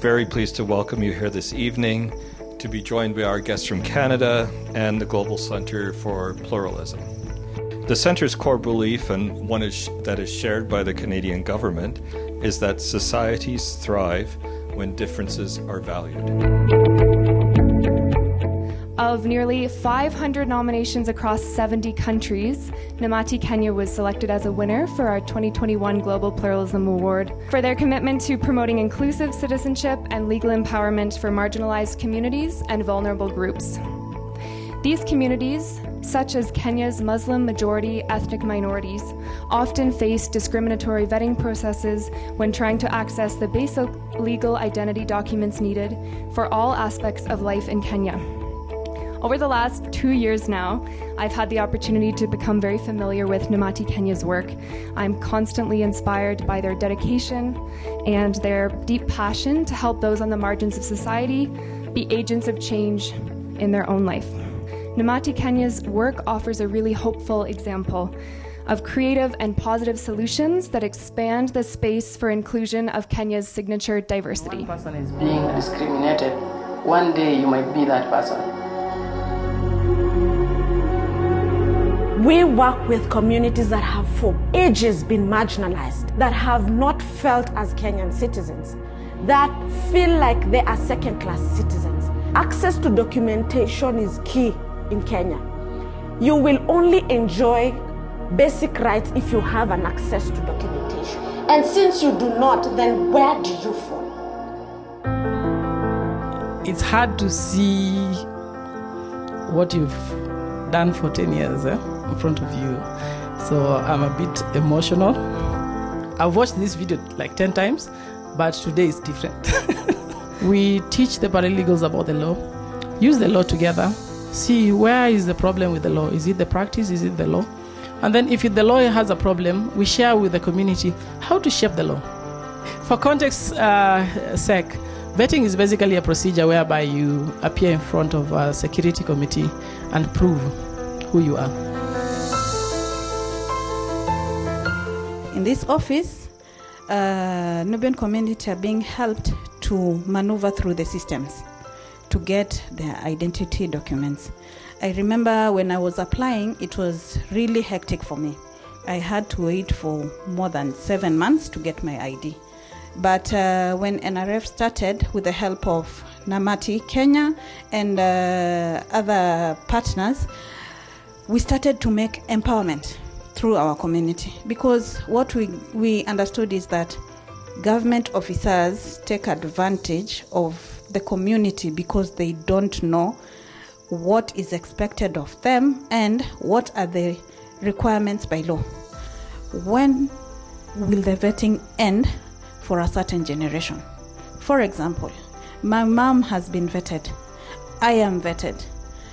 very pleased to welcome you here this evening to be joined by our guests from Canada and the Global Centre for Pluralism. The Centre's core belief, and one that is shared by the Canadian government, is that societies thrive when differences are valued. Of nearly 500 nominations across 70 countries, Namati Kenya was selected as a winner for our 2021 Global Pluralism Award for their commitment to promoting inclusive citizenship and legal empowerment for marginalized communities and vulnerable groups. These communities, such as Kenya's Muslim-majority ethnic minorities, often face discriminatory vetting processes when trying to access the basic legal identity documents needed for all aspects of life in Kenya. Over the last 2 years now, I've had the opportunity to become very familiar with Namati Kenya's work. I'm constantly inspired by their dedication and their deep passion to help those on the margins of society be agents of change in their own life. Namati Kenya's work offers a really hopeful example of creative and positive solutions that expand the space for inclusion of Kenya's signature diversity. One person is being discriminated. One day you might be that person. We work with communities that have for ages been marginalized, that have not felt as Kenyan citizens, that feel like they are second-class citizens. Access to documentation is key in Kenya. You will only enjoy basic rights if you have an access to documentation. And since you do not, then where do you fall? It's hard to see what you've done for 10 years in front of you. So I'm a bit emotional. I've watched this video like 10 times, but today is different. We teach the paralegals about the law, use the law together, see where is the problem with the law. Is it the practice? Is it the law? And then if the lawyer has a problem, we share with the community how to shape the law. For context sake, vetting is basically a procedure whereby you appear in front of a security committee and prove who you are. In this office, Nubian community are being helped to maneuver through the systems to get their identity documents. I remember when I was applying, it was really hectic for me. I had to wait for more than 7 months to get my ID. But when NRF started with the help of Namati Kenya and other partners, we started to make empowerment through our community, because what we understood is that government officers take advantage of the community because they don't know what is expected of them and what are the requirements by law. When will the vetting end for a certain generation? For example, my mom has been vetted. I am vetted.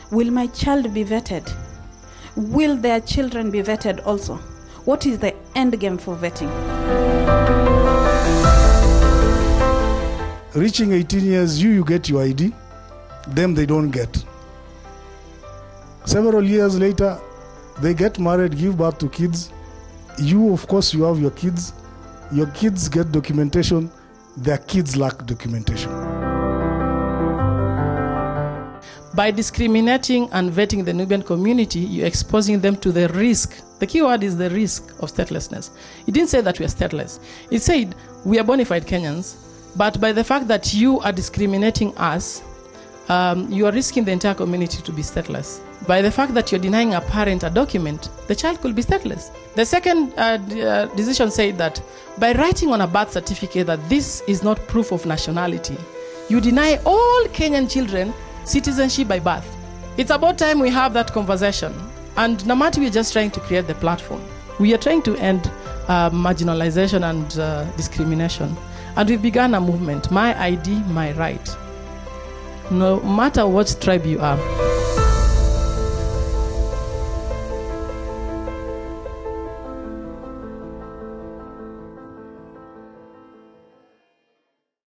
Will my child be vetted? Will their children be vetted also? What is the end game for vetting? Reaching 18 years, you get your ID, them they don't get. Several years later, they get married, give birth to kids. You, of course, you have your kids. Your kids get documentation. Their kids lack documentation. By discriminating and vetting the Nubian community, you're exposing them to the risk. The key word is the risk of statelessness. It didn't say that we are stateless. It said we are bona fide Kenyans, but by the fact that you are discriminating us, you are risking the entire community to be stateless. By the fact that you're denying a parent a document, the child could be stateless. The second decision said that by writing on a birth certificate that this is not proof of nationality, you deny all Kenyan children citizenship by birth. It's about time we have that conversation. And Namati, we're just trying to create the platform. We are trying to end marginalization and discrimination. And we've begun a movement, My ID, My Right. No matter what tribe you are.